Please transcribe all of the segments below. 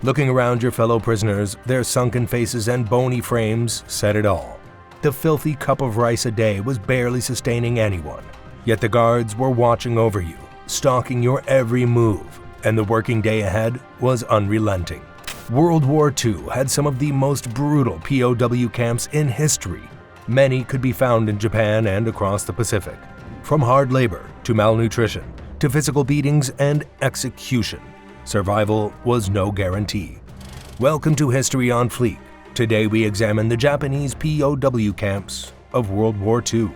Looking around your fellow prisoners, their sunken faces and bony frames said it all. The filthy cup of rice a day was barely sustaining anyone, yet the guards were watching over you, stalking your every move, and the working day ahead was unrelenting. World War II had some of the most brutal POW camps in history. Many could be found in Japan and across the Pacific. From hard labor to malnutrition to physical beatings and execution, survival was no guarantee. Welcome to History on Fleek. Today we examine the Japanese POW camps of World War II.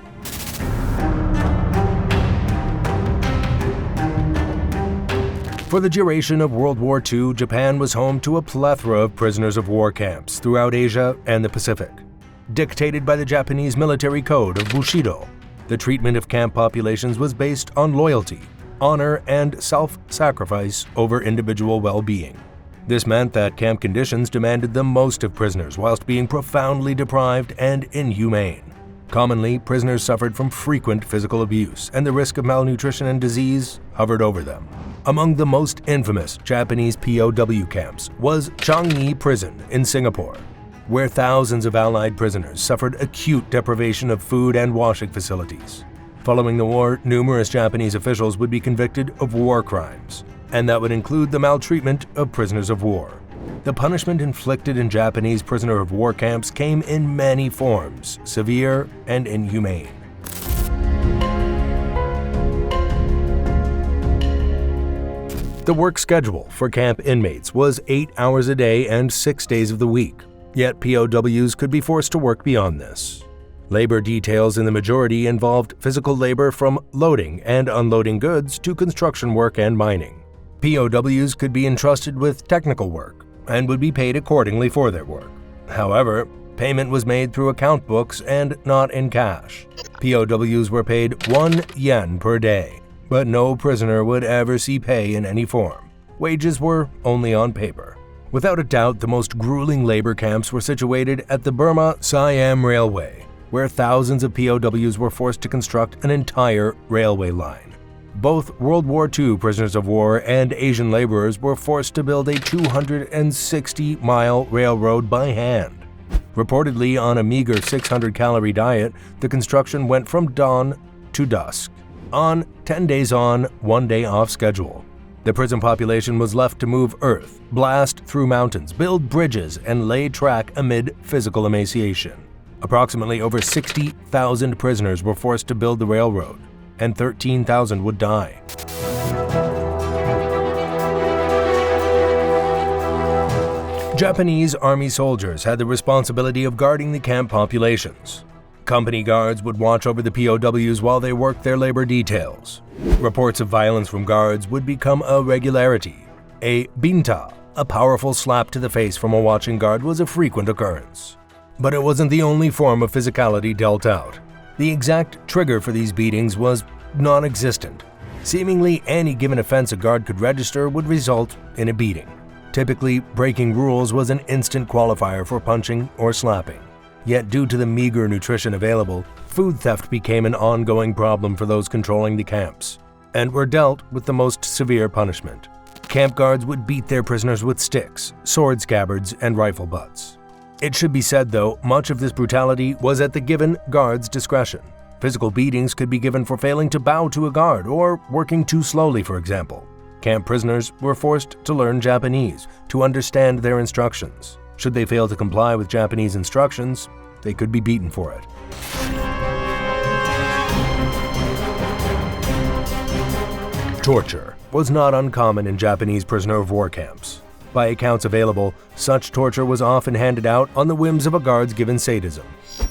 For the duration of World War II, Japan was home to a plethora of prisoners of war camps throughout Asia and the Pacific. Dictated by the Japanese military code of Bushido, the treatment of camp populations was based on loyalty, honor, and self-sacrifice over individual well-being. This meant that camp conditions demanded the most of prisoners whilst being profoundly deprived and inhumane. Commonly, prisoners suffered from frequent physical abuse, and the risk of malnutrition and disease hovered over them. Among the most infamous Japanese POW camps was Changi Prison in Singapore, where thousands of Allied prisoners suffered acute deprivation of food and washing facilities. Following the war, numerous Japanese officials would be convicted of war crimes, and that would include the maltreatment of prisoners of war. The punishment inflicted in Japanese prisoner of war camps came in many forms, severe and inhumane. The work schedule for camp inmates was 8 hours a day and 6 days of the week, yet POWs could be forced to work beyond this. Labor details in the majority involved physical labor from loading and unloading goods to construction work and mining. POWs could be entrusted with technical work and would be paid accordingly for their work. However, payment was made through account books and not in cash. POWs were paid 1 yen per day, but no prisoner would ever see pay in any form. Wages were only on paper. Without a doubt, the most grueling labor camps were situated at the Burma-Siam Railway, where thousands of POWs were forced to construct an entire railway line. Both World War II prisoners of war and Asian laborers were forced to build a 260-mile railroad by hand. Reportedly on a meager 600-calorie diet, the construction went from dawn to dusk, on 10 days on, 1 day off schedule. The prison population was left to move earth, blast through mountains, build bridges, and lay track amid physical emaciation. Approximately over 60,000 prisoners were forced to build the railroad, and 13,000 would die. Japanese army soldiers had the responsibility of guarding the camp populations. Company guards would watch over the POWs while they worked their labor details. Reports of violence from guards would become a regularity. A binta, a powerful slap to the face from a watching guard, was a frequent occurrence. But it wasn't the only form of physicality dealt out. The exact trigger for these beatings was non-existent. Seemingly any given offense a guard could register would result in a beating. Typically, breaking rules was an instant qualifier for punching or slapping. Yet due to the meager nutrition available, food theft became an ongoing problem for those controlling the camps, and were dealt with the most severe punishment. Camp guards would beat their prisoners with sticks, sword scabbards, and rifle butts. It should be said, though, much of this brutality was at the given guard's discretion. Physical beatings could be given for failing to bow to a guard or working too slowly, for example. Camp prisoners were forced to learn Japanese to understand their instructions. Should they fail to comply with Japanese instructions, they could be beaten for it. Torture was not uncommon in Japanese prisoner of war camps. By accounts available, such torture was often handed out on the whims of a guard's given sadism.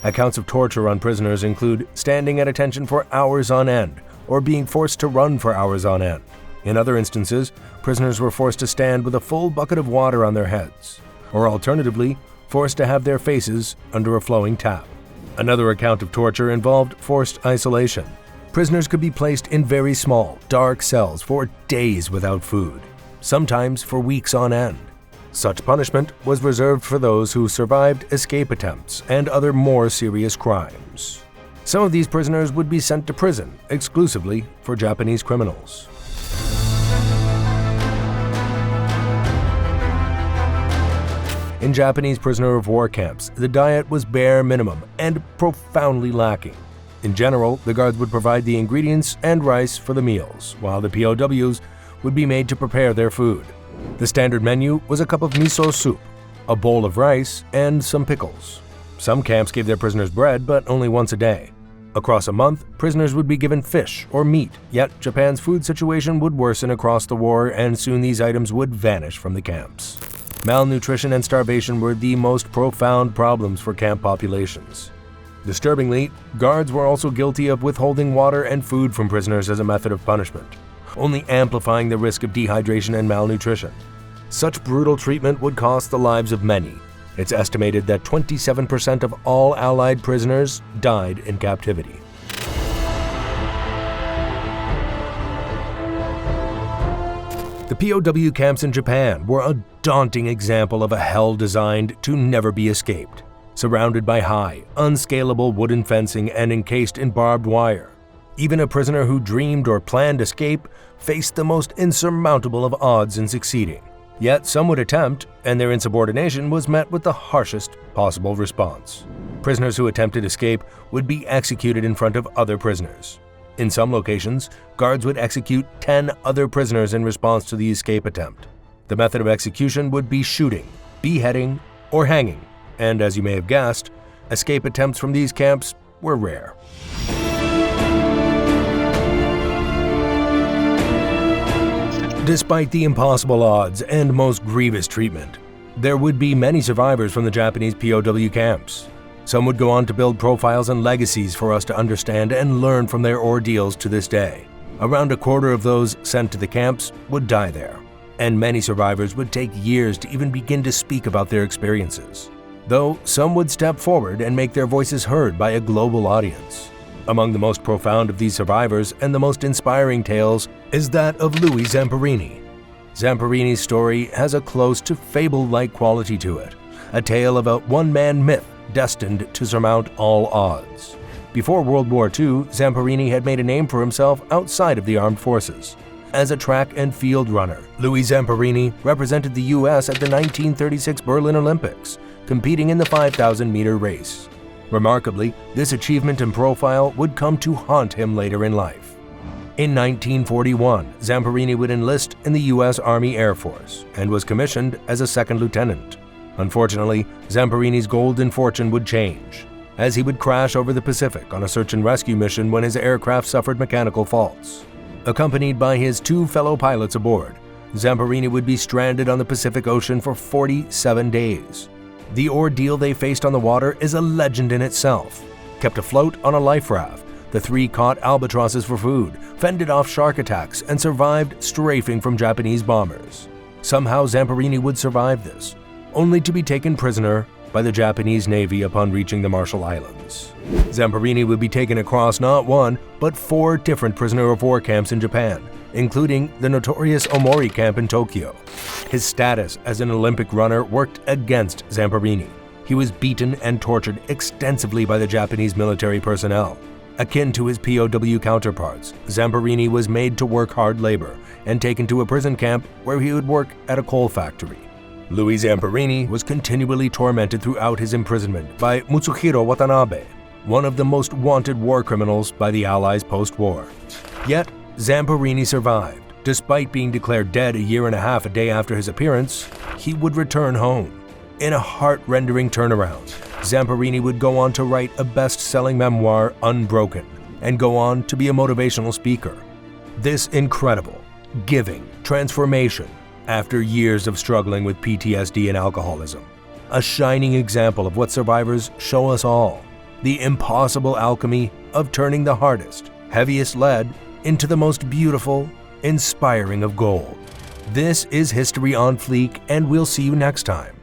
Accounts of torture on prisoners include standing at attention for hours on end, or being forced to run for hours on end. In other instances, prisoners were forced to stand with a full bucket of water on their heads, or alternatively, forced to have their faces under a flowing tap. Another account of torture involved forced isolation. Prisoners could be placed in very small, dark cells for days without food, sometimes for weeks on end. Such punishment was reserved for those who survived escape attempts and other more serious crimes. Some of these prisoners would be sent to prison exclusively for Japanese criminals. In Japanese prisoner of war camps, the diet was bare minimum and profoundly lacking. In general, the guards would provide the ingredients and rice for the meals, while the POWs would be made to prepare their food. The standard menu was a cup of miso soup, a bowl of rice, and some pickles. Some camps gave their prisoners bread, but only once a day. Across a month, prisoners would be given fish or meat, yet Japan's food situation would worsen across the war, and soon these items would vanish from the camps. Malnutrition and starvation were the most profound problems for camp populations. Disturbingly, guards were also guilty of withholding water and food from prisoners as a method of punishment, only amplifying the risk of dehydration and malnutrition. Such brutal treatment would cost the lives of many. It's estimated that 27% of all Allied prisoners died in captivity. The POW camps in Japan were a daunting example of a hell designed to never be escaped. Surrounded by high, unscalable wooden fencing and encased in barbed wire, even a prisoner who dreamed or planned escape faced the most insurmountable of odds in succeeding. Yet some would attempt, and their insubordination was met with the harshest possible response. Prisoners who attempted escape would be executed in front of other prisoners. In some locations, guards would execute 10 other prisoners in response to the escape attempt. The method of execution would be shooting, beheading, or hanging, and as you may have guessed, escape attempts from these camps were rare. Despite the impossible odds and most grievous treatment, there would be many survivors from the Japanese POW camps. Some would go on to build profiles and legacies for us to understand and learn from their ordeals to this day. Around a quarter of those sent to the camps would die there, and many survivors would take years to even begin to speak about their experiences, though some would step forward and make their voices heard by a global audience. Among the most profound of these survivors and the most inspiring tales is that of Louis Zamperini. Zamperini's story has a close to fable-like quality to it, a tale of a one-man myth destined to surmount all odds. Before World War II, Zamperini had made a name for himself outside of the armed forces. As a track and field runner, Louis Zamperini represented the U.S. at the 1936 Berlin Olympics, competing in the 5,000-meter race. Remarkably, this achievement and profile would come to haunt him later in life. In 1941, Zamperini would enlist in the U.S. Army Air Force and was commissioned as a second lieutenant. Unfortunately, Zamperini's golden fortune would change, as he would crash over the Pacific on a search and rescue mission when his aircraft suffered mechanical faults. Accompanied by his 2 fellow pilots aboard, Zamperini would be stranded on the Pacific Ocean for 47 days. The ordeal they faced on the water is a legend in itself. Kept afloat on a life raft, the 3 caught albatrosses for food, fended off shark attacks, and survived strafing from Japanese bombers. Somehow Zamperini would survive this, only to be taken prisoner by the Japanese Navy upon reaching the Marshall Islands. Zamperini would be taken across not 1, but 4 different prisoner of war camps in Japan, including the notorious Omori camp in Tokyo. His status as an Olympic runner worked against Zamperini. He was beaten and tortured extensively by the Japanese military personnel. Akin to his POW counterparts, Zamperini was made to work hard labor and taken to a prison camp where he would work at a coal factory. Louis Zamperini was continually tormented throughout his imprisonment by Mutsuhiro Watanabe, one of the most wanted war criminals by the Allies post-war. Yet, Zamperini survived. Despite being declared dead a year and a half a day after his appearance, he would return home. In a heart-rending turnaround, Zamperini would go on to write a best-selling memoir, Unbroken, and go on to be a motivational speaker. This incredible, giving transformation after years of struggling with PTSD and alcoholism. A shining example of what survivors show us all, the impossible alchemy of turning the hardest, heaviest lead into the most beautiful, inspiring of gold. This is History on Fleek, and we'll see you next time.